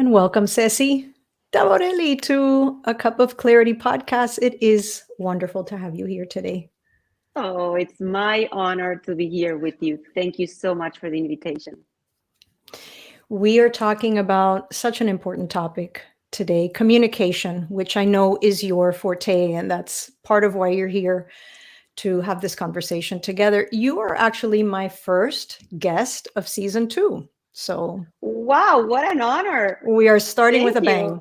And welcome, Ceci Taborelli, to A Cup of Clarity podcast. It is wonderful to have you here today. Oh, it's my honor to be here with you. Thank you so much for the invitation. We are talking about such an important topic today, communication, which I know is your forte, and that's part of why you're here to have this conversation together. You are actually my first guest of season 2. So Wow, what an honor. we are starting with Thank a you. bang.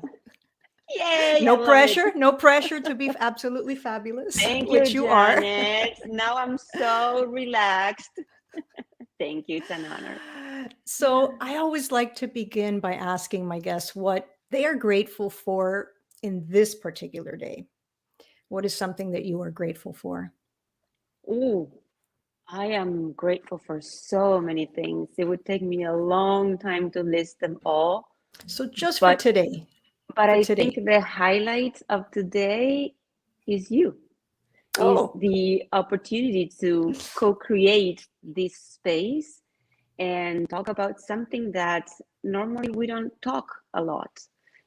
Yay, I No love it. pressure, no pressure to be absolutely fabulous, Thank you, which you are. Janet. Now I'm so relaxed. Thank you. It's an honor. So I always like to begin by asking my guests what they are grateful for in this particular day. What is something that you are grateful for? Ooh, I am grateful for so many things. It would take me a long time to list them all, So just but for I think today. the highlight of today is you. Is Oh, the opportunity to co-create this space and talk about something that normally we don't talk a lot.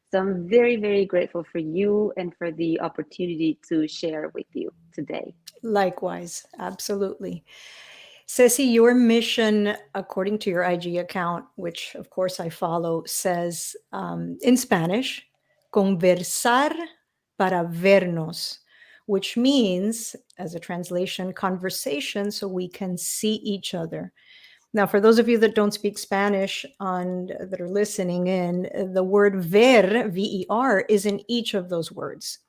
So I'm very, very grateful for you and for the opportunity to share with you today. likewise, absolutely. Ceci, your mission, according to your IG account, which of course I follow, says in Spanish, conversar para vernos, which means, as a translation, conversation so we can see each other. Now, for those of you that don't speak Spanish that are listening in, the word ver, V-E-R, is in each of those words.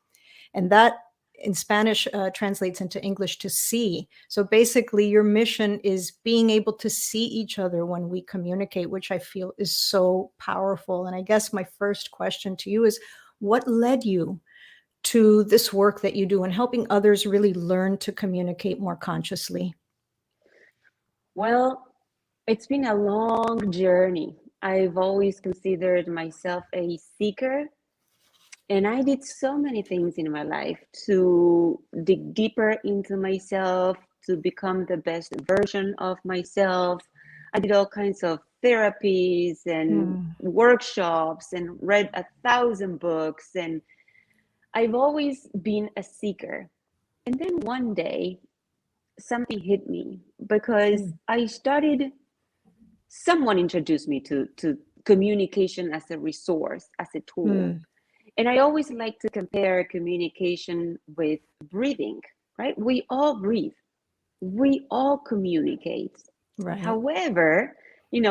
And that in Spanish translates into English to see. So basically, your mission is being able to see each other when we communicate, which I feel is so powerful. And I guess my first question to you is what led you to this work that you do and helping others really learn to communicate more consciously? Well, it's been a long journey. I've always considered myself a seeker, and I did so many things in my life to dig deeper into myself, to become the best version of myself. I did all kinds of therapies and Mm, workshops and read 1,000 books. And I've always been a seeker. And then one day, something hit me because mm, someone introduced me to communication as a resource, as a tool. mm, And I always like to compare communication with breathing, right? We all breathe, we all communicate. right. However,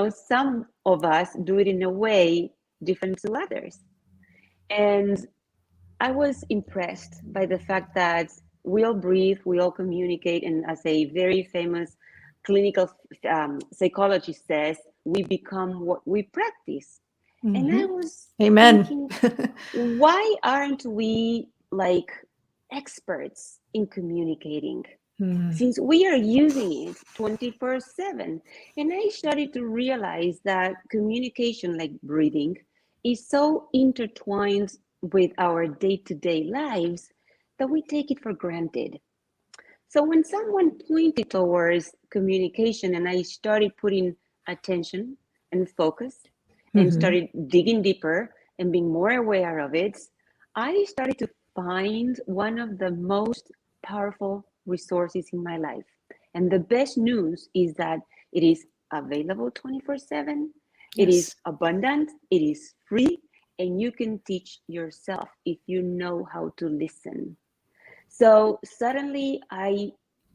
some of us do it in a way different to others. And I was impressed by the fact that we all breathe, we all communicate, and as a very famous clinical psychologist says, we become what we practice. And I Hmm. was Amen. thinking, why aren't we like experts in communicating? Mm, Since we are using it 24/7. And I started to realize that communication, like breathing, is so intertwined with our day-to-day lives that we take it for granted. So when someone pointed towards communication and I started putting attention and focus and mhm. started digging deeper and being more aware of it, I started to find one of the most powerful resources in my life. And the best news is that it is available 24/7. It is Yes. abundant, it is free, and you can teach yourself if you know how to listen. So suddenly I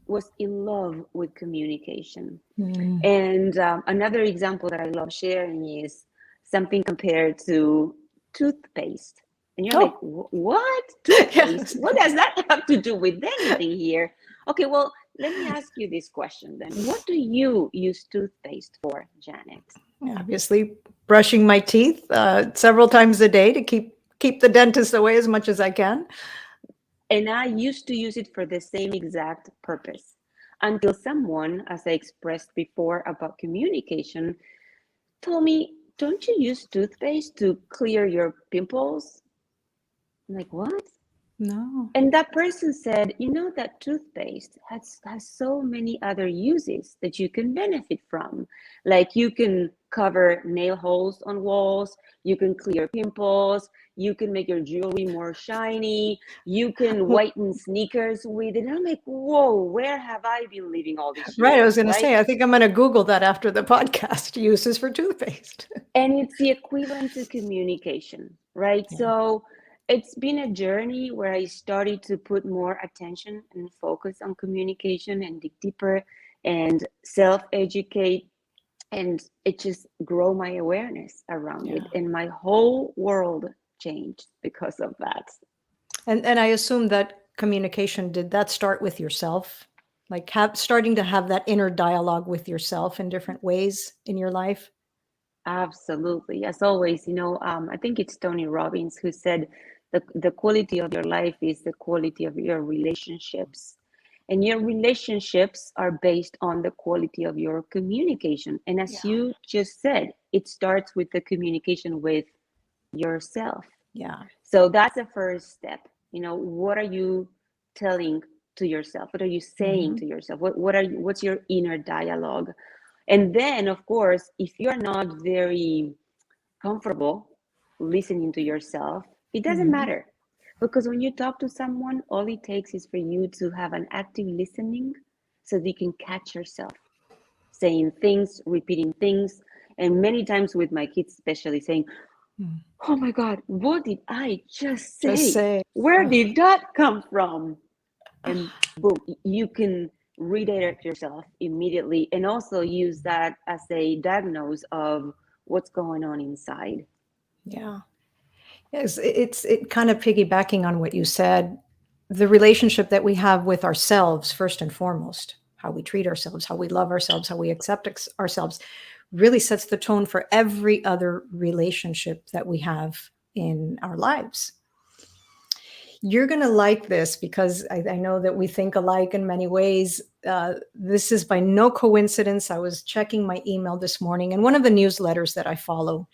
was in love with communication. Mm. And another example that I love sharing is something compared to toothpaste. And you're like, Oh, what? Toothpaste? yes. What does that have to do with anything here? Okay, well, let me ask you this question then. What do you use toothpaste for, Janet? Obviously, brushing my teeth several times a day to keep the dentist away as much as I can. And I used to use it for the same exact purpose until someone, as I expressed before about communication, told me, don't you use toothpaste to clear your pimples? I'm like, what? No. And that person said, you know, that toothpaste has so many other uses that you can benefit from. Like you can cover nail holes on walls, you can clear pimples, you can make your jewelry more shiny, you can whiten sneakers with it. And I'm like, whoa, where have I been living all these Right. I was years, going to right? say, I think I'm going to Google that after the podcast uses for toothpaste. And it's the equivalent to communication, right? Yeah. So it's been a journey where I started to put more attention and focus on communication and dig deeper and self-educate, and it just grow my awareness around it, Yeah. and my whole world changed because of that. And I assume that communication, did that start with yourself? Like starting to have that inner dialogue with yourself in different ways in your life? Absolutely. As always, I think it's Tony Robbins who said the quality of your life is the quality of your relationships. And your relationships are based on the quality of your communication. And as Yeah. you just said, it starts with the communication with yourself. Yeah. So that's the first step. What are you telling to yourself? What are you saying Mhm. to yourself? What's your inner dialogue? And then, of course, if you're not very comfortable listening to yourself, it doesn't Mhm. matter. Because when you talk to someone, all it takes is for you to have an active listening so that you can catch yourself saying things, repeating things. And many times with my kids, especially saying, Mm. oh my God, what did I just Just say? say, Where oh, did that come from? And boom, you can redirect yourself immediately and also use that as a diagnose of what's going on inside. yeah. Yes, it kind of piggybacking on what you said, the relationship that we have with ourselves, first and foremost, how we treat ourselves, how we love ourselves, how we accept ourselves, really sets the tone for every other relationship that we have in our lives. You're going to like this because I know that we think alike in many ways. This is by no coincidence. I was checking my email this morning, and one of the newsletters that I follow,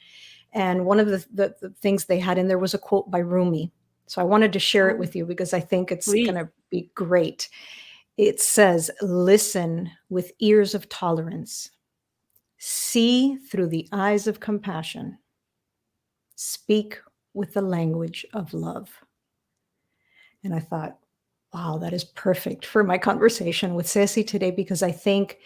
and one of the things they had in there was a quote by Rumi. So I wanted to share it Oh, with you because I think it's going please. to be great. It says, listen with ears of tolerance, see through the eyes of compassion, speak with the language of love. And I thought, wow, that is perfect for my conversation with Ceci today, because I think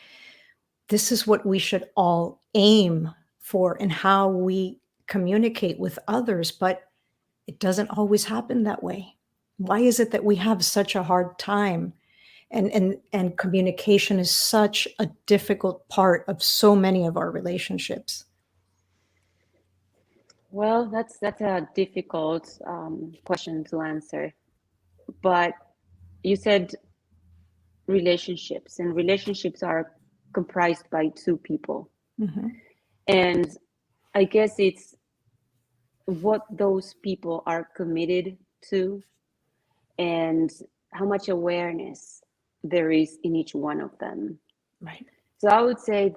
this is what we should all aim for in how we communicate with others. But it doesn't always happen that way. Why is it that we have such a hard time? And communication is such a difficult part of so many of our relationships. Well, that's a difficult question to answer. But you said relationships, and relationships are comprised by two people. Mhm. And I guess it's what those people are committed to and how much awareness there is in each one of them. Right. So I would say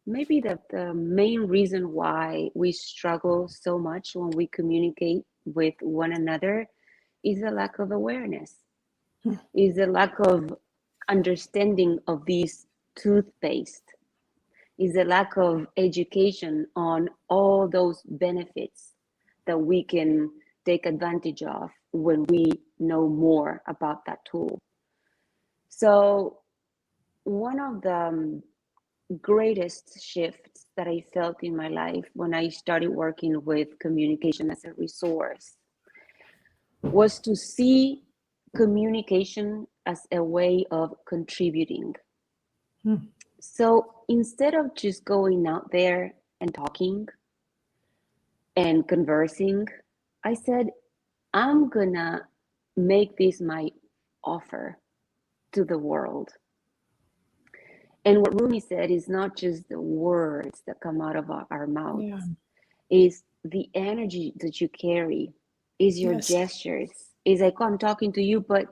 maybe the main reason why we struggle so much when we communicate with one another is a lack of awareness, Hmm. is a lack of understanding of these toothpaste, is a lack of education on all those benefits that we can take advantage of when we know more about that tool. So one of the greatest shifts that I felt in my life when I started working with communication as a resource was to see communication as a way of contributing. Hmm. So instead of just going out there and talking and conversing, I said, I'm gonna make this my offer to the world. And what Rumi said is not just the words that come out of our Yeah. mouths, is the energy that you carry, is your Yes. gestures. Is like, oh, I'm talking to you, but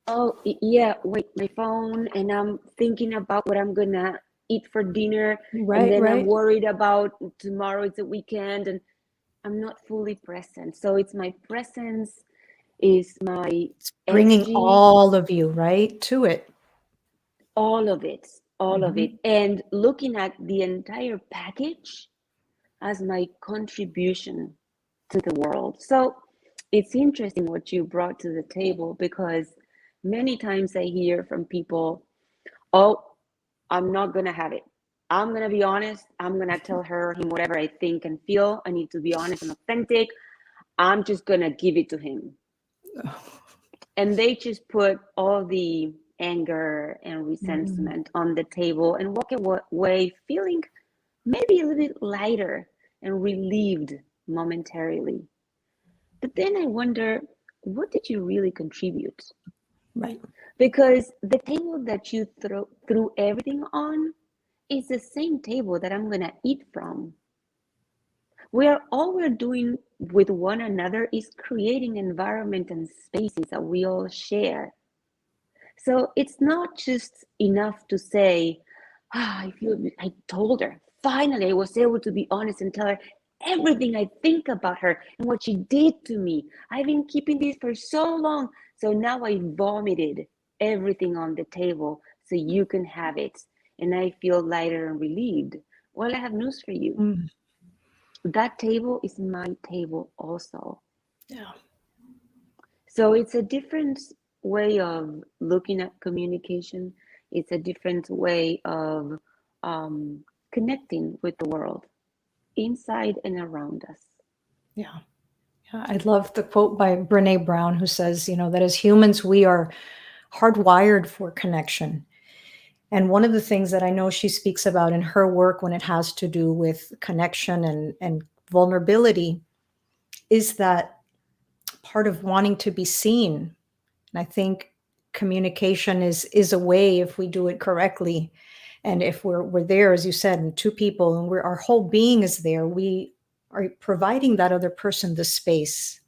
oh yeah, wait, my phone, and I'm thinking about what I'm gonna eat for dinner, and Right. then I'm Right. worried about tomorrow, it's a weekend, and I'm not fully present. So it's my presence, is my Bringing energy, all of you, right, to it. all of it, all of it. Mhm. And looking at the entire package as my contribution to the world. So it's interesting what you brought to the table, because many times I hear from people, oh, I'm not going to have it. I'm going to be honest. I'm going to tell her, him, whatever I think and feel. I need to be honest and authentic. I'm just going to give it to him. And they just put all the anger and Mhm. resentment on the table and walk away feeling maybe a little bit lighter and relieved momentarily. But then I wonder, what did you really contribute? Right. Because the table that you threw everything on is the same table that I'm going to eat from. All we're doing with one another is creating environment and spaces that we all share. So it's not just enough to say, I told her, finally, I was able to be honest and tell her everything I think about her and what she did to me. I've been keeping this for so long. So now I vomited everything on the table so you can have it. And I feel lighter and relieved. Well, I have news for you. Mm. That table is my table also. Yeah. So it's a different way of looking at communication. It's a different way of connecting with the world inside and around us. Yeah. Yeah. I love the quote by Brene Brown, who says, that as humans, we are hardwired for connection. And one of the things that I know she speaks about in her work when it has to do with connection and vulnerability is that part of wanting to be seen. And I think communication is a way, if we do it correctly, and if we're there, as you said, and two people, and our whole being is there, we are providing that other person the space,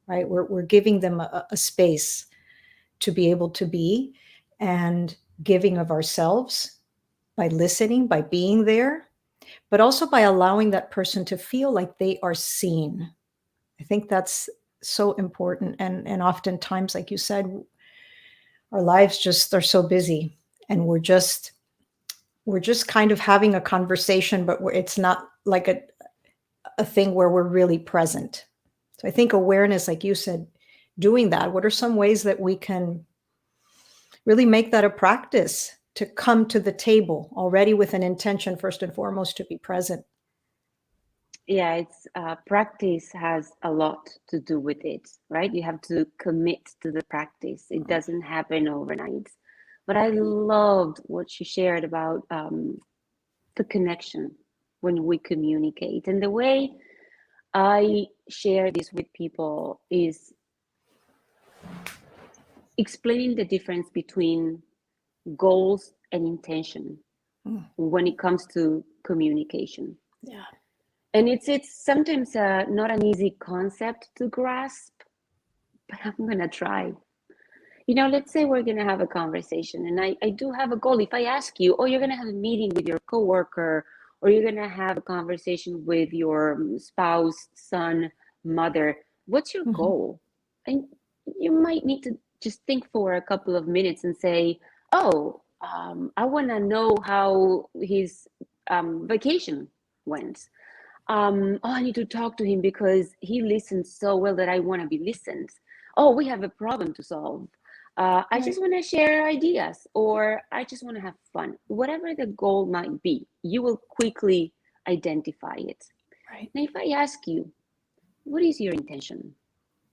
right? We're giving them a space to be able to be, and giving of ourselves by listening, by being there, but also by allowing that person to feel like they are seen. I think that's so important. And oftentimes, like you said, our lives just are so busy, and we're just kind of having a conversation, but it's not like a thing where we're really present. So I think awareness, like you said, doing that, what are some ways that we can really make that a practice, to come to the table already with an intention, first and foremost, to be present? Yeah, it's practice has a lot to do with it, right? You have to commit to the practice. It doesn't happen overnight. But I loved what she shared about the connection when we communicate. And the way I share this with people is explaining the difference between goals and intention Mm. when it comes to communication. Yeah. And it's sometimes not an easy concept to grasp, but I'm going to try. Let's say we're going to have a conversation and I do have a goal. If I ask you, oh, you're going to have a meeting with your coworker, or you're going to have a conversation with your spouse, son, mother, what's your Mhm. goal? And you might need to just think for a couple of minutes and say, oh, I want to know how his vacation went. Oh, I need to talk to him because he listens so well that I want to be listened. Oh, we have a problem to solve. I Right. just want to share ideas, or I just want to have fun. Whatever the goal might be, you will quickly identify it. Right. Now, if I ask you, what is your intention?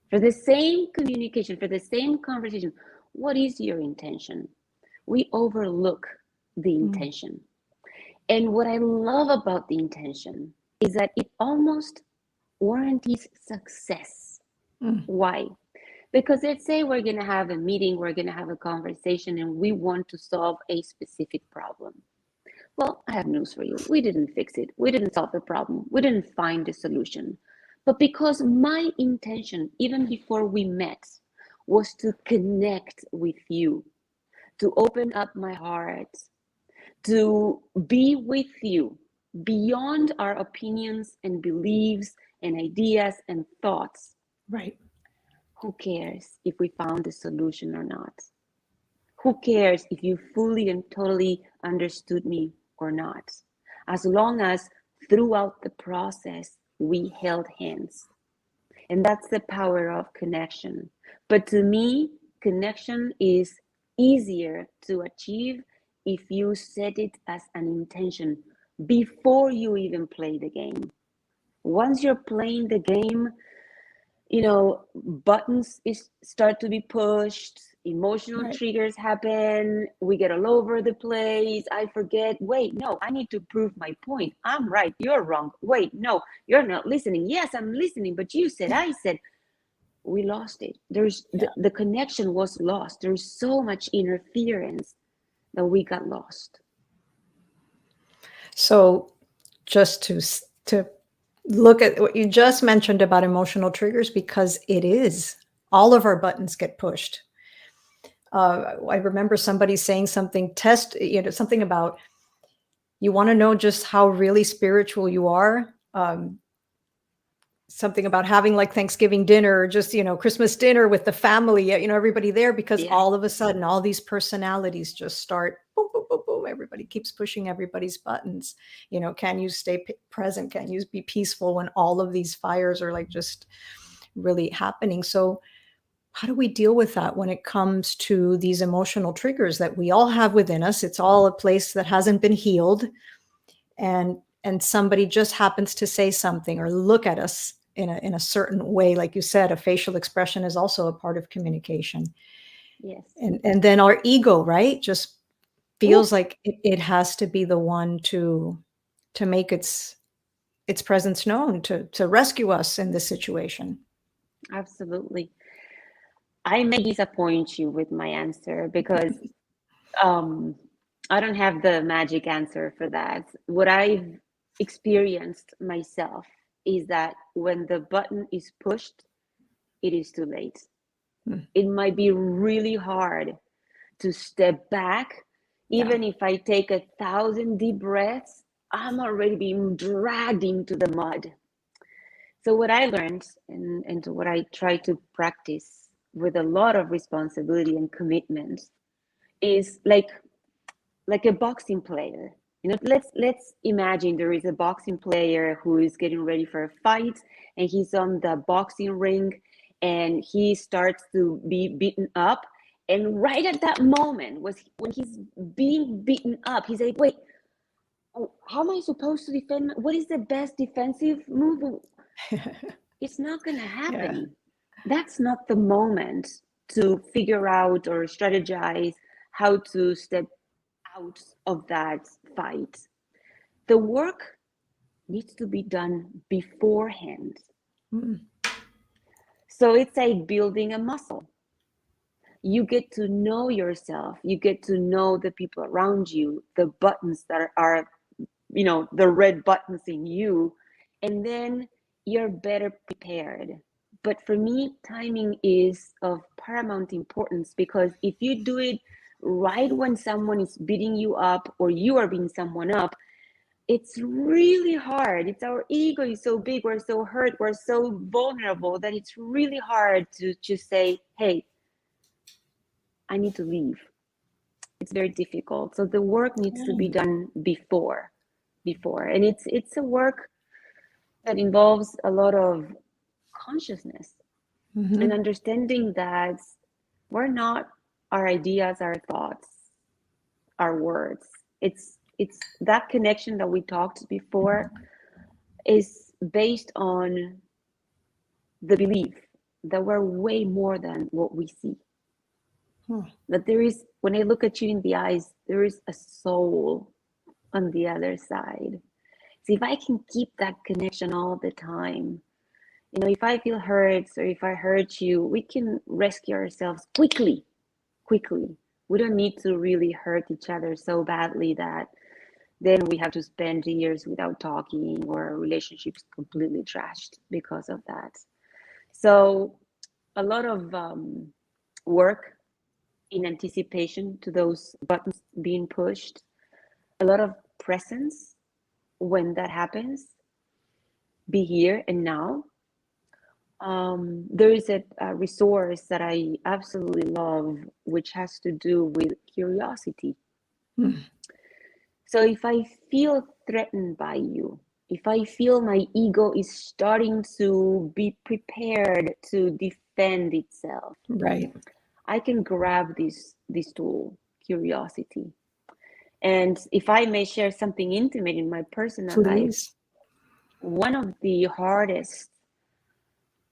For the same communication, for the same conversation, what is your intention? We overlook the Mm. intention. And what I love about the intention is that it almost warranties success. Mm. Why? Because let's say we're going to have a meeting, we're going to have a conversation, and we want to solve a specific problem. Well, I have news for you. We didn't fix it. We didn't solve the problem. We didn't find the solution. But because my intention, even before we met, was to connect with you, to open up my heart, to be with you beyond our opinions and beliefs and ideas and thoughts. Right. Who cares if we found the solution or not? Who cares if you fully and totally understood me or not? As long as throughout the process, we held hands. And that's the power of connection. But to me, connection is easier to achieve if you set it as an intention before you even play the game. Once you're playing the game, buttons start to be pushed, emotional Right. triggers happen, we get all over the place. I forget, wait, no, I need to prove my point. I'm right, you're wrong. Wait, no, you're not listening. Yes, I'm listening, but you said, I said. We lost it. There's Yeah. the connection was lost. There's so much interference that we got lost. So just to look at what you just mentioned about emotional triggers, because it is all of our buttons get pushed. I remember somebody saying something something about, you want to know just how really spiritual you are. Something about having like Thanksgiving dinner or just, Christmas dinner with the family, everybody there, because Yeah. all of a sudden all these personalities just start boom, boom, boom, boom. Everybody keeps pushing everybody's buttons. Can you stay present? Can you be peaceful when all of these fires are like just really happening? So how do we deal with that when it comes to these emotional triggers that we all have within us? It's all a place that hasn't been healed, and somebody just happens to say something or look at us in a certain way. Like you said, a facial expression is also a part of communication. Yes. And then our ego, right, just feels Oof. like it has to be the one to make its presence known, to rescue us in this situation. Absolutely. I may disappoint you with my answer because um, I don't have the magic answer for that. What I've experienced myself is that when the button is pushed, it is too late. Hmm. It might be really hard to step back. Yeah. Even if I take 1,000 deep breaths, I'm already being dragged into the mud. So what I learned and what I try to practice with a lot of responsibility and commitment is like a boxing player. Let's imagine there is a boxing player who is getting ready for a fight, and he's on the boxing ring, and he starts to be beaten up. And right at that moment, was when he's being beaten up, he's like, "Wait, how am I supposed to defend? What is the best defensive move?" It's not going to Yeah. happen. That's not the moment to figure out or strategize how to step out of that fight. The work needs to be done beforehand. Hmm. So it's like building a muscle. You get to know yourself, you get to know the people around you, the buttons that are the red buttons in you, and then you're better prepared. But for me, timing is of paramount importance, because if you do it right when someone is beating you up or you are beating someone up, it's really hard. It's our ego is so big, we're so hurt, we're so vulnerable that it's really hard to just say, hey, I need to leave. It's very difficult. So the work needs to be done before. And it's a work that involves a lot of consciousness and Hmm. understanding that we're not our ideas, our thoughts, our words. It's that connection that we talked before is based on the belief that we're way more than what we see. Hmm. That there is, when I look at you in the eyes, there is a soul on the other side. So if I can keep that connection all the time, if I feel hurt or if I hurt you, we can rescue ourselves quickly, quickly. We don't need to really hurt each other so badly that then we have to spend years without talking or our relationships completely trashed because of that. So a lot of work in anticipation to those buttons being pushed, a lot of presence when that happens, be here and now. There is a resource that I absolutely love, which has to do with curiosity. Hmm. So if I feel threatened by you, if I feel my ego is starting to be prepared to defend itself, Right. I can grab this tool, curiosity. And if I may share something intimate in my personal life, Please. one of the hardest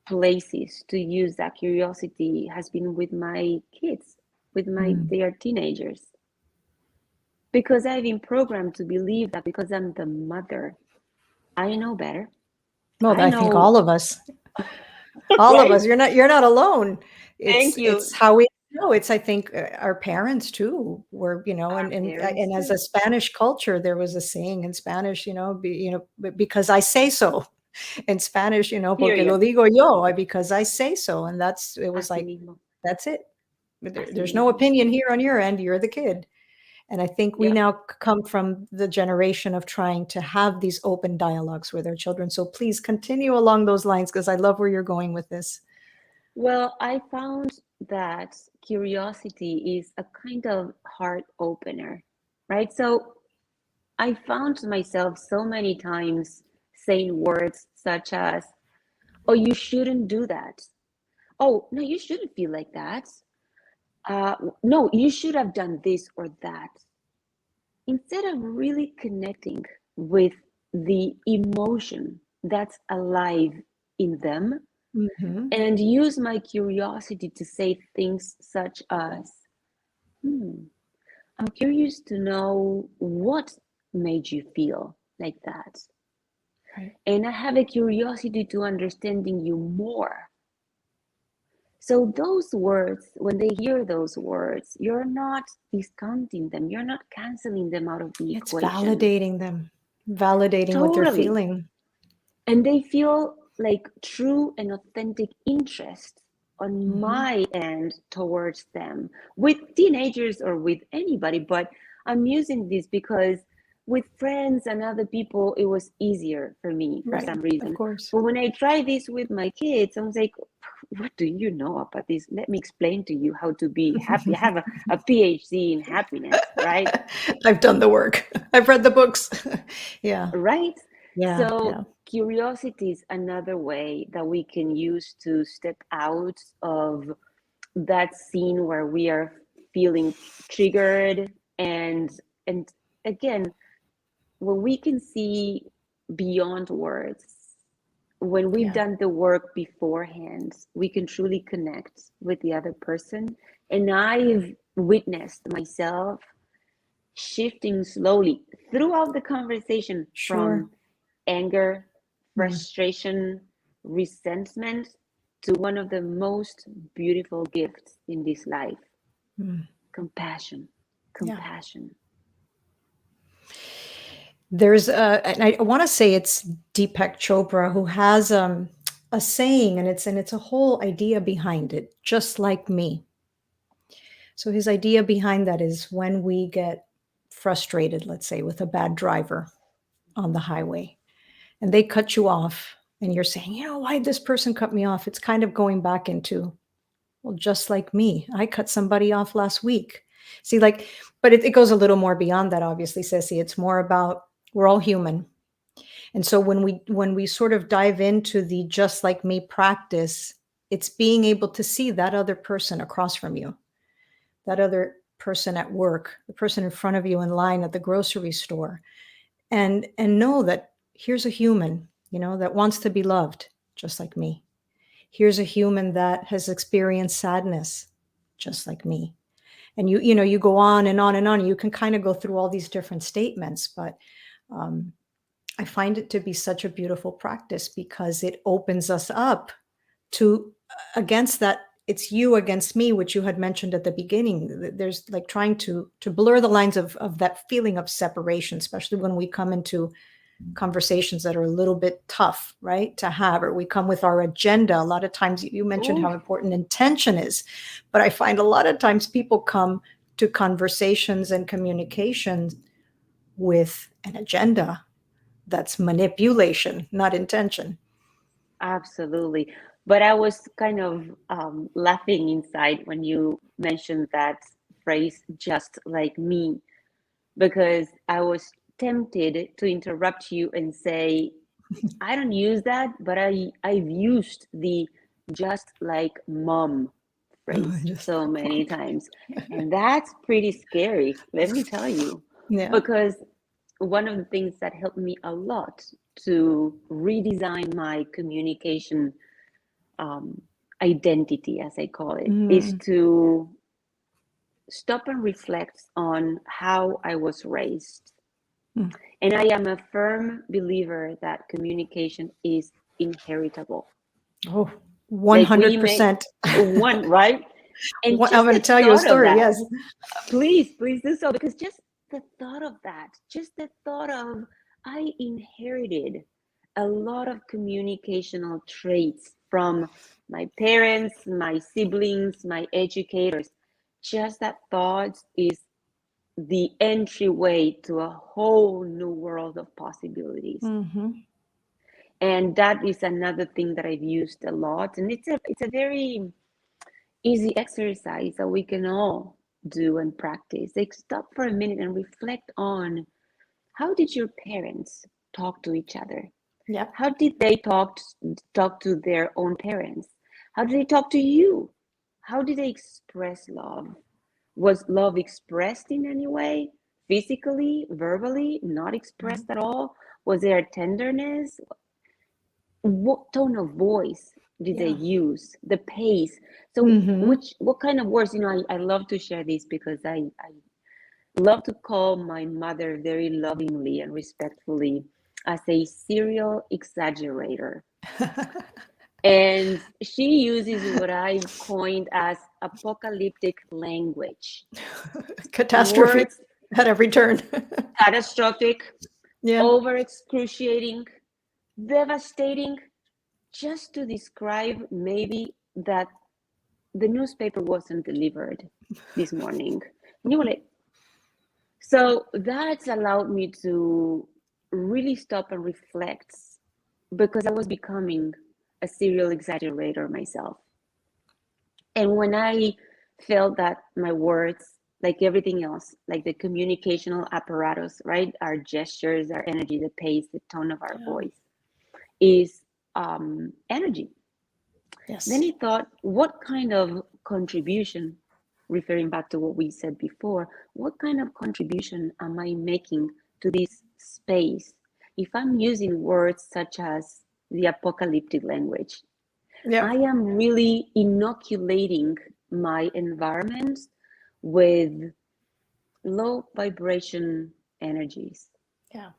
places to use that curiosity has been with my kids, Hmm. they are teenagers. Because I've been programmed to believe that because I'm the mother, I know better. Well, I I think know, all of us, all of right? us. You're not alone. Thank It's you. how we know. It's I think our parents too were, Our parents and as too. a Spanish culture, there was a saying in Spanish, because I say so. In Spanish, porque lo Period. digo yo, because I say so, and it was Así like mismo. that's it. Así There's no mismo. opinion here on your end. You're the kid. And I think we Yep. now come from the generation of trying to have these open dialogues with our children. So please continue along those lines because I love where you're going with this. Well, I found that curiosity is a kind of heart opener, right? So I found myself so many times saying words such as, oh, you shouldn't do that. Oh, no, you shouldn't feel like that. No, you should have done this or that. Instead of really connecting with the emotion that's alive in them, Mhm. and use my curiosity to say things such as, hmm, I'm curious to know what made you feel like that. Right. And I have a curiosity to understanding you more. So those words, when they hear those words, you're not discounting them. You're not canceling them out of the It's equation. validating them, validating what they're Totally. feeling. And they feel like true and authentic interest on Mhm. my end towards them, with teenagers or with anybody. But I'm using this because with friends and other people it was easier for me for Right. some Of reason. course. But when I try this with my kids, I was like, what do you know about this? Let me explain to you how to be happy. I have a PhD in happiness, right? I've done the work. I've read the books. Yeah. Right? Yeah. Yeah. So curiosity is another way that we can use to step out of that scene where we are feeling triggered, and again, when we can see beyond words, when we've Yeah. done the work beforehand, we can truly connect with the other person. And I've witnessed myself shifting slowly throughout the conversation Sure. from anger, Mm. frustration, resentment to one of the most beautiful gifts in this life, Mm. compassion. Yeah. Compassion. And I want to say it's Deepak Chopra who has a saying, and it's a whole idea behind it, just like me. So his idea behind that is when we get frustrated, let's say, with a bad driver on the highway, and they cut you off, and you're saying, why did this person cut me off? It's kind of going back into, well, just like me, I cut somebody off last week. See, like, but it goes a little more beyond that, obviously, Ceci. It's more about we're all human. And so when we sort of dive into the just like me practice, it's being able to see that other person across from you, that other person at work, the person in front of you in line at the grocery store, and know that here's a human, that wants to be loved just like me. Here's a human that has experienced sadness just like me. And you go on and on and on. You can kind of go through all these different statements, but um, I find it to be such a beautiful practice because it opens us up to against that it's you against me, which you had mentioned at the beginning. There's like trying to blur the lines of that feeling of separation, especially when we come into conversations that are a little bit tough, right, to have, or we come with our agenda. A lot of times you mentioned Oh, how important intention is, but I find a lot of times people come to conversations and communications with an agenda. That's manipulation, not intention. absolutely. But I was kind of laughing inside when you mentioned that phrase, just like me, because I was tempted to interrupt you and say, I don't use that, but I've used the just like mom phrase Just so like many mom. times. And that's pretty scary, let me tell you, Yeah. because one of the things that helped me a lot to redesign my communication um, identity, as I call it, is Mm, to stop and reflect on how I was raised. mm. And I am a firm believer that communication is inheritable. Oh, Like we may 100%. one, right? And I'm just going to the tell you a thought of story. that, Yes. please do so, because just the thought of that, just the thought of I inherited a lot of communicational traits from my parents, my siblings, my educators. Just that thought is the entryway to a whole new world of possibilities. Hmm. And that is another thing that I've used a lot. And it's a very easy exercise that we can all do and practice. Like stop for a minute and reflect on how did your parents talk to each other? Yep. How did they talk to their own parents? How did they talk to you? How did they express love? Was love expressed in any way? Physically, verbally, not Right. expressed at all? Was there tenderness? What tone of voice did they Yeah. use? The pace. So Hmm. what kind of words, I love to share this because I love to call my mother very lovingly and respectfully as a serial exaggerator. And she uses what I've coined as apocalyptic language. Catastrophe Words at every turn. catastrophic, Yeah. over excruciating, devastating, just to describe maybe that the newspaper wasn't delivered this morning. And you were like, so that's allowed me to really stop and reflect because I was becoming a serial exaggerator myself. And when I felt that my words, like everything else, like the communicational apparatus, right? Our gestures, our energy, the pace, the tone of our Yeah. voice is energy. Then Yes. I thought, what kind of contribution, referring back to what we said before, what kind of contribution am I making to this space if I'm using words such as the apocalyptic language? Yeah. I am really inoculating my environment with low vibration energies. Yeah.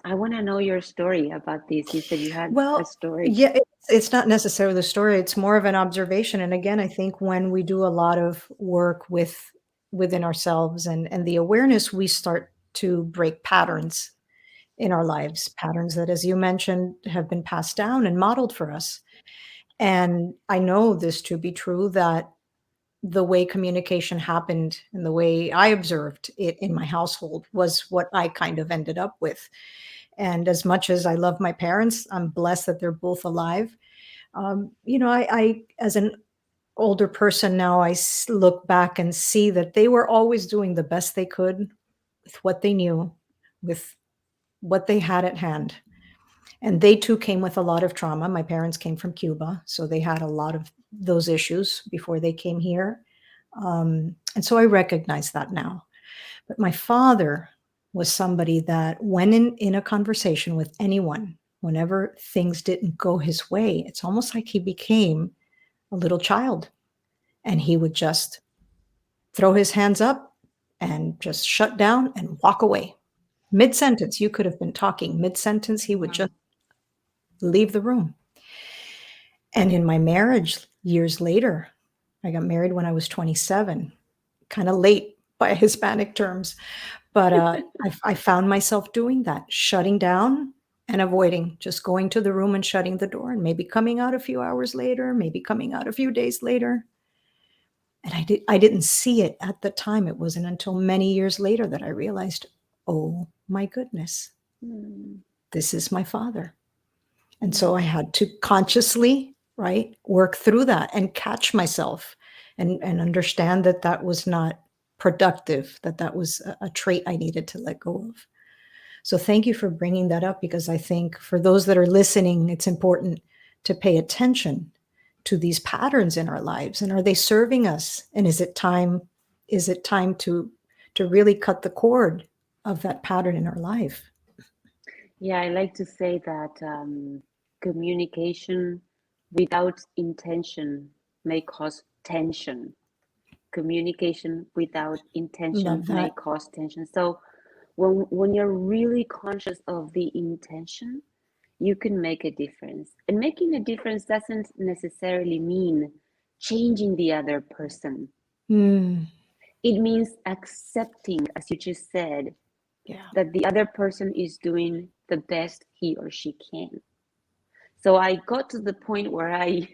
I want to know your story about this. You said you had a Well, story. yeah, it's not necessarily the story. It's more of an observation. And again, I think when we do a lot of work within ourselves and the awareness, we start to break patterns in our lives, patterns that, as you mentioned, have been passed down and modeled for us. And I know this to be true that the way communication happened and the way I observed it in my household was what I kind of ended up with. And as much as I love my parents, I'm blessed that they're both alive. I as an older person now, look back and see that they were always doing the best they could with what they knew, with what they had at hand. And they too came with a lot of trauma. My parents came from Cuba, so they had a lot of those issues before they came here. And so I recognize that now. But my father was somebody that, when in a conversation with anyone, whenever things didn't go his way, it's almost like he became a little child and he would just throw his hands up and just shut down and walk away. Mid sentence, you could have been talking. Mid sentence, he would Wow. just leave the room. And in my marriage, years later, I got married when I was 27, kind of late by Hispanic terms. But I found myself doing that, shutting down and avoiding, just going to the room and shutting the door, and maybe coming out a few hours later, maybe coming out a few days later. And I didn't see it at the time. It wasn't until many years later that I realized, oh my goodness, Hmm. this is my father. And Hmm. so I had to consciously. right? Work through that and catch myself and understand that that was not productive, that that was a trait I needed to let go of. So thank you for bringing that up, because I think for those that are listening, it's important to pay attention to these patterns in our lives, and are they serving us, and is it time to really cut the cord of that pattern in our life. Yeah, I like to say that communication without intention may cause tension. Communication without intention Love may that. cause tension. So when you're really conscious of the intention, you can make a difference. And making a difference doesn't necessarily mean changing the other person. Mm, It means accepting, as you just said, yeah. that the other person is doing the best he or she can. So I got to the point where I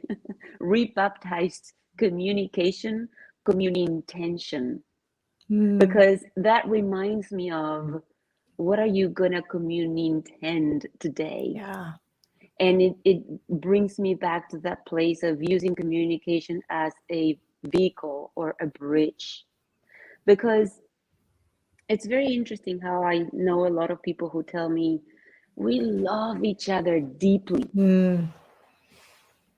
rebaptized communication, intention, Mm, because that reminds me of what are you gonna intend today? yeah. And it brings me back to that place of using communication as a vehicle or a bridge. Because it's very interesting how I know a lot of people who tell me we love each other deeply. Mm,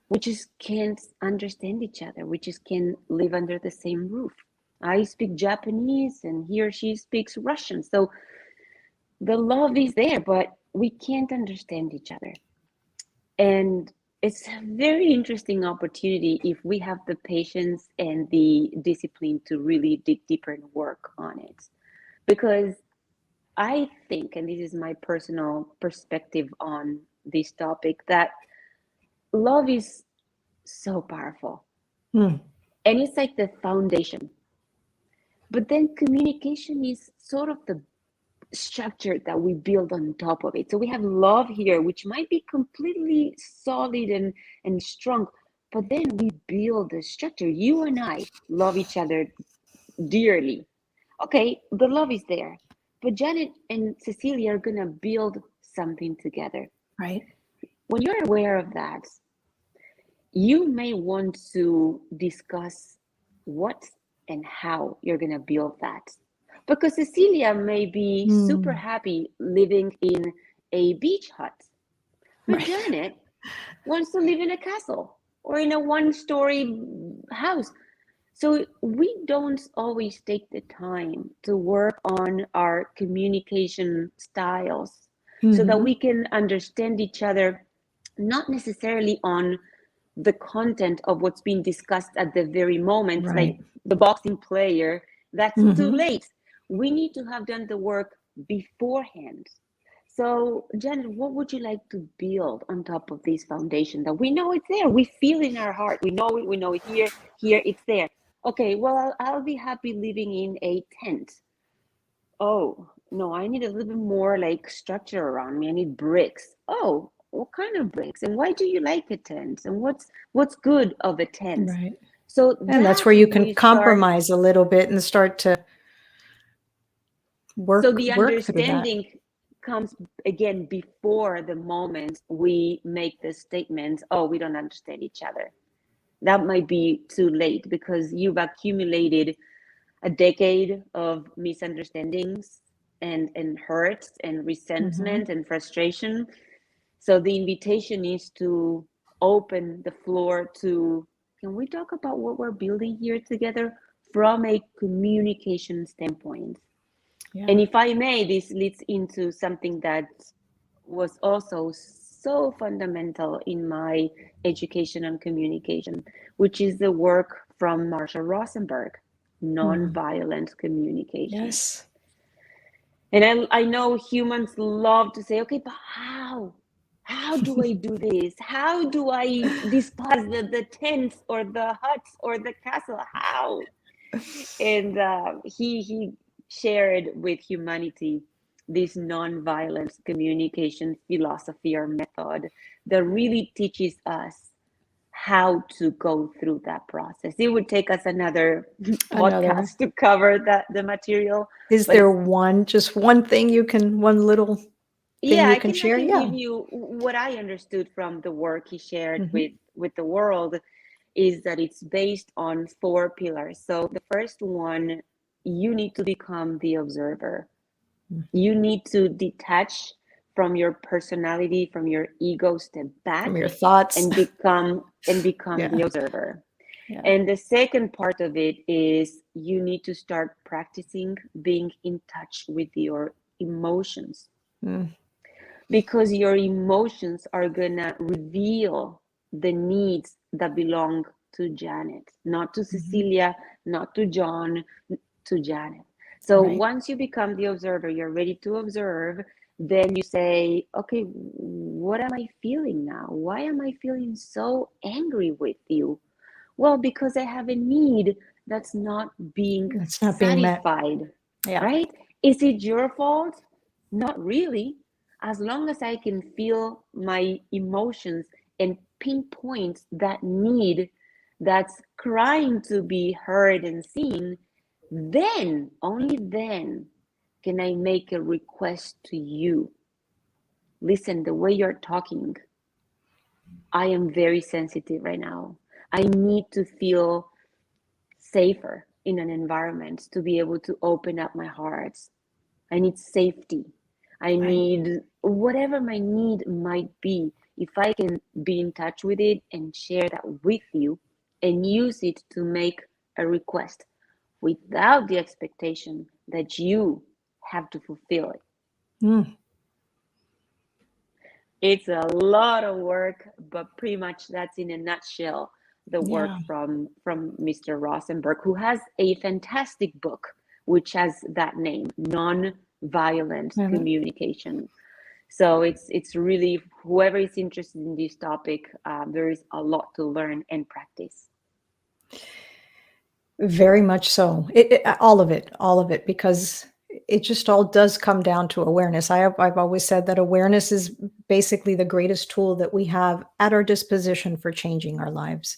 We just can't understand each other. We just can't live under the same roof. I speak Japanese and he or she speaks Russian. So the love is there, but we can't understand each other. And it's a very interesting opportunity if we have the patience and the discipline to really dig deeper and work on it. Because I think, and this is my personal perspective on this topic, that love is so powerful. mm, And it's like the foundation. But then communication is sort of the structure that we build on top of it. So we have love here, which might be completely solid and strong, but then we build the structure. You and I love each other dearly. Okay, the love is there. But Janet and Cecilia are going to build something together. right. When you're aware of that, you may want to discuss what and how you're going to build that. Because Cecilia may be super Mm, happy living in a beach hut, but right. Janet wants to live in a castle or in a one-story house. So we don't always take the time to work on our communication styles so that Hmm. we can understand each other, not necessarily on the content of what's being discussed at the very moment, like Right. the boxing player, that's too Hmm. late. We need to have done the work beforehand. So, Janet, what would you like to build on top of this foundation that we know it's there? We feel in our heart. We know it here, it's there. Okay, well, I'll be happy living in a tent. Oh, no, I need a little bit more like structure around me. I need bricks. Oh, what kind of bricks? And why do you like a tent? And what's good of a tent? Right. So And that's that's where you when can we start. compromise a little bit and start to So work the work through that. understanding comes again before the moment we make the statement, oh, we don't understand each other. That might be too late because you've accumulated a decade of misunderstandings and hurt and Hmm. resentment and frustration. So the invitation is to open the floor to, can we talk about what we're building here together from a communication standpoint? Yeah. And if I may, this leads into something that was also so fundamental in my education and communication, which is the work from Marshall Rosenberg, Mm. nonviolent communication. Yes. And I know humans love to say, okay, but how? How do I do this? How do I discuss the tents or the huts or the castle? How? And he shared with humanity this non-violent communication philosophy or method that really teaches us how to go through that process. It would take us another Another. podcast to cover that the material, Is but there it's one, just one thing you can, one little thing Yeah, you can I share? can Yeah. give you what I understood from the work he shared Hmm. with the world is that it's based on four pillars. So the first one, you need to become the observer. You need to detach from your personality, from your ego, step From back your thoughts. and become Yeah. the observer. Yeah. And the second part of it is you need to start practicing being in touch with your emotions, Mm, because your emotions are gonna reveal the needs that belong to Janet, not to mhm. Cecilia, not to John, to Janet. So Right. once you become the observer, you're ready to observe, then you say, okay, what am I feeling now? Why am I feeling so angry with you? Well, because I have a need that's not being It's not being met. satisfied, Yeah. right? Is it your fault? Not really. As long as I can feel my emotions and pinpoint that need that's crying to be heard and seen, then, only then, can I make a request to you. Listen, the way you're talking, I am very sensitive right now. I need to feel safer in an environment to be able to open up my heart. I need safety. I Right. need whatever my need might be. If I can be in touch with it and share that with you and use it to make a request without the expectation that you have to fulfill it. Mm, It's a lot of work, but pretty much that's in a nutshell the work yeah. from Mr. Rosenberg, who has a fantastic book which has that name, Non-Violent Mhm. Communication. So it's really, whoever is interested in this topic, there is a lot to learn and practice. Very much so. All of it, because it just all does come down to awareness. I've always said that awareness is basically the greatest tool that we have at our disposition for changing our lives.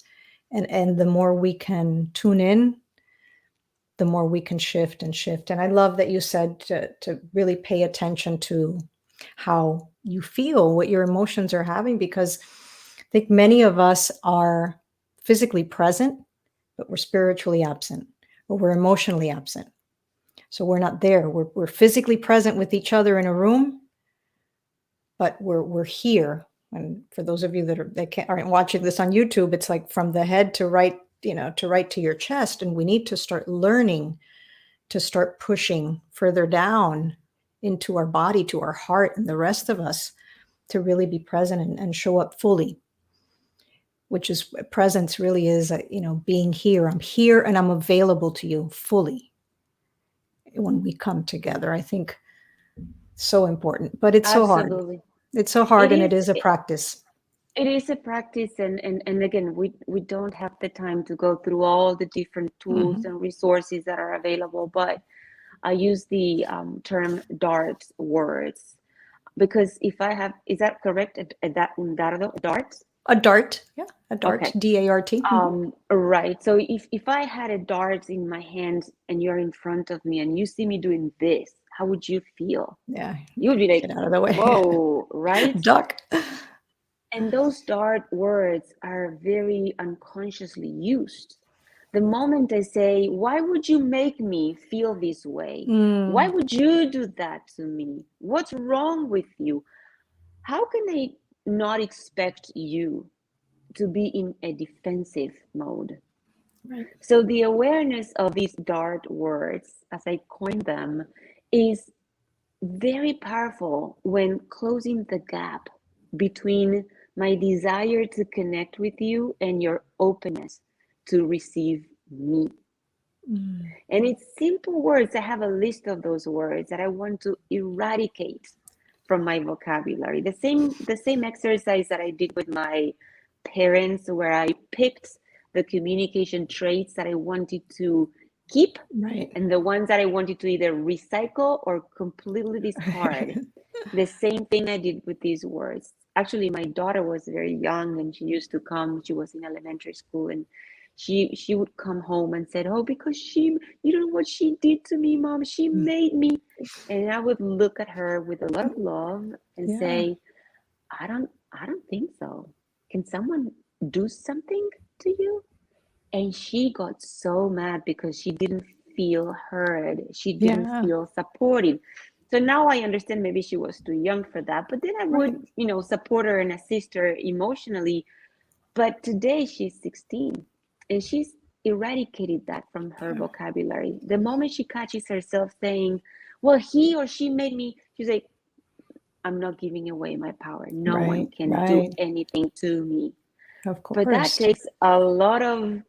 And the more we can tune in, the more we can shift and shift. And I love that you said to really pay attention to how you feel, what your emotions are having, because I think many of us are physically present, but we're spiritually absent, or we're emotionally absent. So we're not there. We're physically present with each other in a room, but we're here. And for those of you aren't watching this on YouTube, it's like from the head to right, to right to your chest. And we need to start learning to start pushing further down into our body, to our heart, and the rest of us to really be present and show up fully, which is presence really is, being here. I'm here and I'm available to you fully when we come together. I think so important, but it's so hard. Absolutely. It's so It hard and it is is a practice. it is a practice, and again, we don't have the time to go through all the different tools Mhm. and resources that are available, but I use the term DART words, because if I have, is that correct? Un dardo, dart? A dart. Yeah, a dart. Okay. DART. Mhm. Right. So if I had a dart in my hand and you're in front of me and you see me doing this, how would you feel? Yeah, You would be like, get out of the way. whoa, right? Duck. And those dart words are very unconsciously used. The moment I say, why would you make me feel this way? Why Mm, would you do that to me? What's wrong with you? How can I not expect you to be in a defensive mode? right. So the awareness of these dart words, as I coined them, is very powerful when closing the gap between my desire to connect with you and your openness to receive me. Mm, And it's simple words. I have a list of those words that I want to eradicate from my vocabulary. The same exercise that I did with my parents, where I picked the communication traits that I wanted to keep right. and the ones that I wanted to either recycle or completely discard. The same thing I did with these words. Actually, my daughter was very young and she used to come. She was in elementary school and she would come home and said, "Oh, because you don't know what she did to me, mom. She made me." And I would look at her with a lot of love and Yeah. say, I don't think so. Can someone do something to you? And she got so mad because she didn't feel heard. She didn't Yeah. feel supported. So now I understand maybe she was too young for that. But then I would, Right. support her and assist her emotionally. But today she's 16 and she's eradicated that from her Yeah. vocabulary. The moment she catches herself saying, well, he or she made me, she's like, I'm not giving away my power. No one Right. can do Right. anything to me. Of But that course. takes a lot of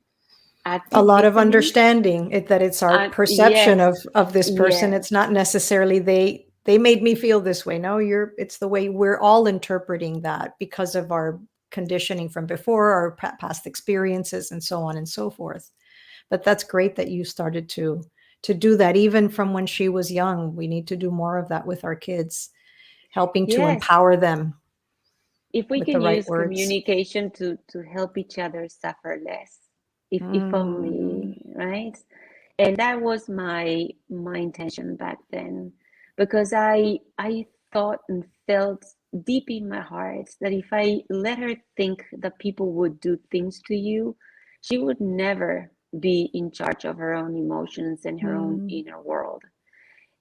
A active lot of listening. understanding that it's our And perception yes, of this person. yes, It's not necessarily they made me feel this way. No, it's the way we're all interpreting that because of our conditioning from before, our past experiences, and so on and so forth. But that's great that you started to do that even from when she was young. We need to do more of that with our kids, helping to yes. empower them If we with the can right use words. communication to help each other suffer less, if Mm, only, right? And that was my intention back then, because I thought and felt deep in my heart that if I let her think that people would do things to you, she would never be in charge of her own emotions and her own mm. inner world.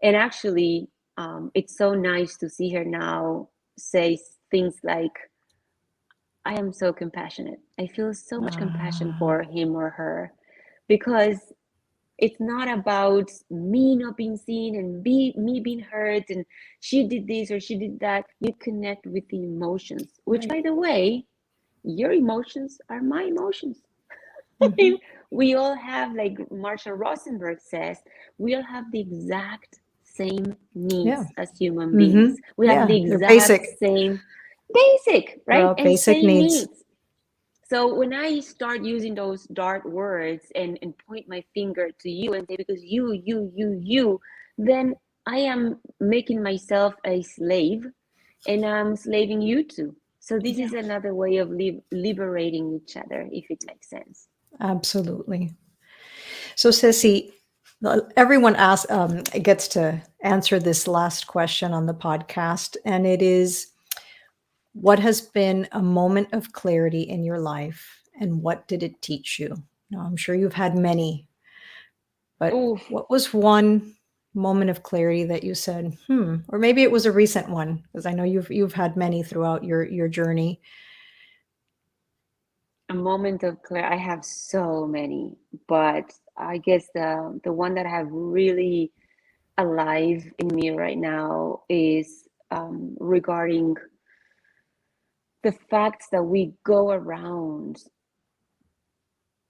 And actually, it's so nice to see her now say things like, I am so compassionate. I feel so much compassion Ah, for him or her, because it's not about me not being seen and me being hurt and she did this or she did that. You connect with the emotions, which, right. by the way, your emotions are my emotions. Mhm. We all have, like Marshall Rosenberg says, we all have the exact same Yeah. needs as human beings. Mhm. We have the Yeah, they're exact basic. same basic, They're right? all And basic same needs. needs. So when I start using those dark words and point my finger to you and say, because you, then I am making myself a slave and I'm slaving you too. So this Yeah, is another way of liberating each other, if it makes sense. absolutely. So, Ceci, everyone gets to answer this last question on the podcast, and it is, what has been a moment of clarity in your life, and what did it teach you? Now, I'm sure you've had many, but Oof, what was one moment of clarity that you said, or maybe it was a recent one, because I know you've had many throughout your journey. a moment of clarity. I have so many, but I guess the one that I have really alive in me right now is regarding the fact that we go around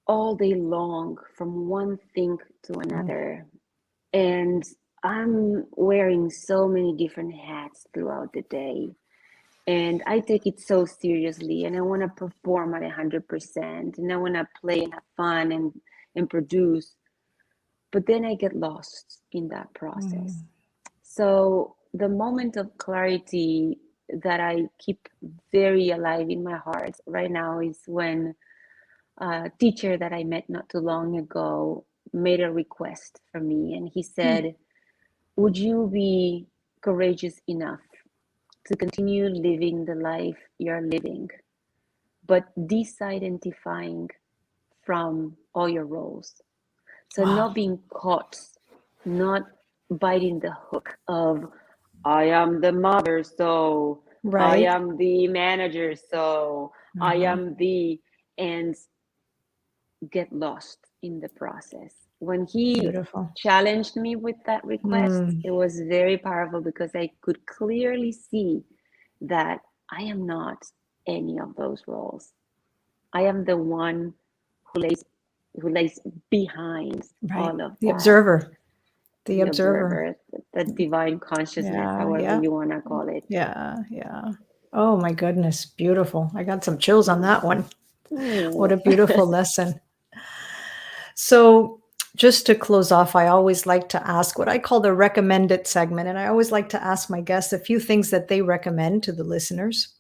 all day long from one thing to Mm, another. And I'm wearing so many different hats throughout the day. And I take it so seriously, and I want to perform at 100%, and I want to play and have fun and produce. But then I get lost in that process. mm, So the moment of clarity that I keep very alive in my heart right now is when a teacher that I met not too long ago made a request for me. And he mm. said, would you be courageous enough to continue living the life you're living, but disidentifying from all your roles? So Wow. not being caught, not biting the hook of, I am the mother, so I Right. am the manager, so I Uh-huh. am and get lost in the process. When he Beautiful. challenged me with that request, Mm, it was very powerful because I could clearly see that I am not any of those roles. I am the one who lays behind right. all of The that, observer. The the observer. observer, the divine consciousness, Yeah, however yeah, you want to call it. yeah, yeah. Oh my goodness, beautiful. I got some chills on that one. What Mm. a beautiful lesson. So, just to close off, I always like to ask what I call the recommended segment. And I always like to ask my guests a few things that they recommend to the listeners.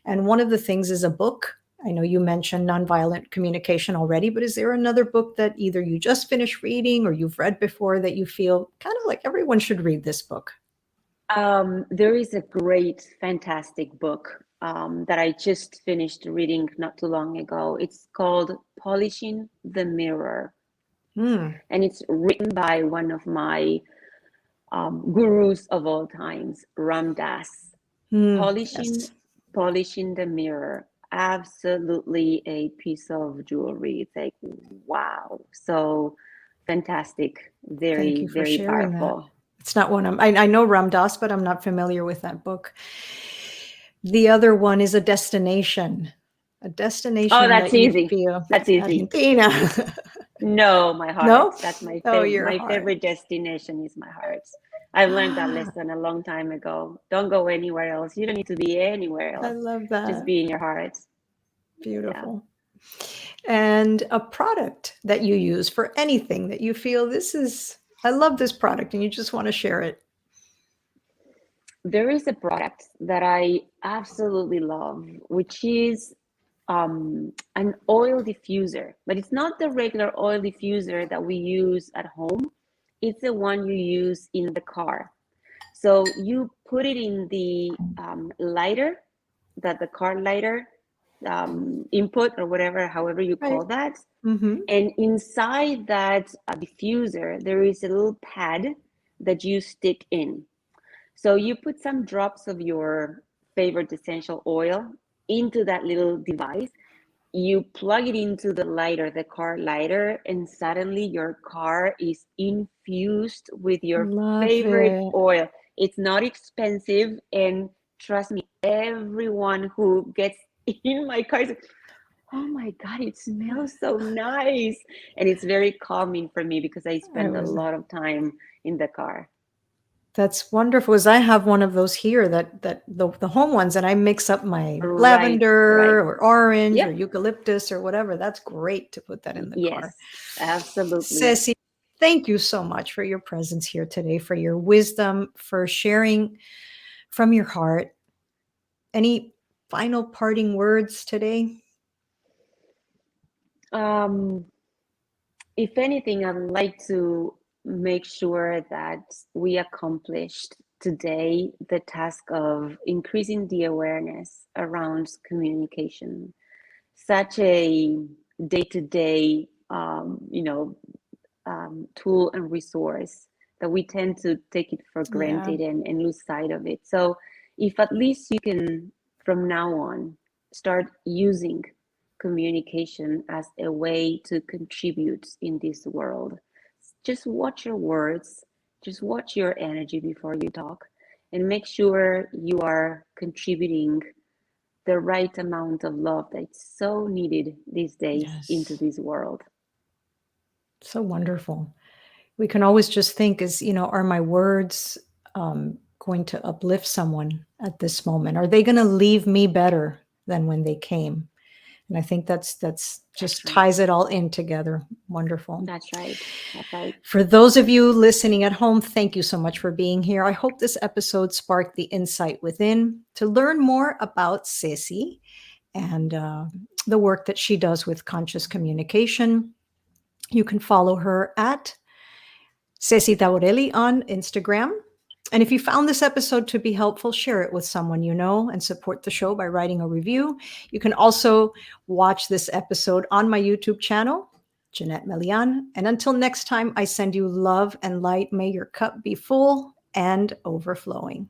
And one of the things is a book I know you mentioned nonviolent communication already, but is there another book that either you just finished reading or you've read before that you feel kind of like everyone should read this book? There is a great, fantastic book that I just finished reading not too long ago. It's called Polishing the Mirror, Hmm. and it's written by one of my gurus of all times, Ram Dass. Hmm. Polishing, Yes. polishing the mirror. Absolutely a piece of jewelry. It's like, wow, so fantastic. Thank Very, you for very sharing that. powerful. It's not one I know Ram Dass, but I'm not familiar with that book. The other one is a Oh, destination that's that you easy. feel That's easy. Argentina. No, my heart. No? That's my Oh, your my heart. favorite destination is my heart. I've learned that Ah, lesson a long time ago. Don't go anywhere else. You don't need to be anywhere I else. love Just that. be in your heart. Yeah. Beautiful. And a product that you use for anything that you feel I love this product and you just want to share it. There is a product that I absolutely love, which is an oil diffuser, but it's not the regular oil diffuser that we use at home. It's the one you use in the car. So you put it in the lighter, that the car lighter input or whatever, however you Right. call that. Mm-hmm. And inside that diffuser, there is a little pad that you stick in. So you put some drops of your favorite essential oil into that little device. You plug it into the lighter, the car lighter, and suddenly your car is infused with your Love favorite it. oil. It's not expensive, and trust me, everyone who gets in my car is like, oh my God, it smells so nice. And it's very calming for me because I I spend a was lot of time in the car. That's wonderful. As I have one of those here that the home ones, and I mix up my Right, right. lavender or orange or Yep. eucalyptus or whatever. That's great to put that in the Yes, car. absolutely. Ceci, thank you so much for your presence here today, for your wisdom, for sharing from your heart. Any final parting words today? Um, if anything, I'd like to make sure that we accomplished today the task of increasing the awareness around communication. Such a day-to-day, tool and resource that we tend to take it for Yeah. granted and lose sight of it. So if at least you can, from now on, start using communication as a way to contribute in this world, just watch your words, just watch your energy before you talk, and make sure you are contributing the right amount of love that's so needed these days into Yes. this world. So wonderful. We can always just think are my words going to uplift someone at this moment? Are they going to leave me better than when they came? And I think that's That's just right. ties it all in together. Wonderful. That's right. That's right. For those of you listening at home, thank you so much for being here. I hope this episode sparked the insight within. To learn more about Ceci and the work that she does with conscious communication, you can follow her at Ceci Taborelli on Instagram. And if you found this episode to be helpful, share it with someone you know and support the show by writing a review. You can also watch this episode on my YouTube channel, Jeanette Melian. And until next time, I send you love and light. May your cup be full and overflowing.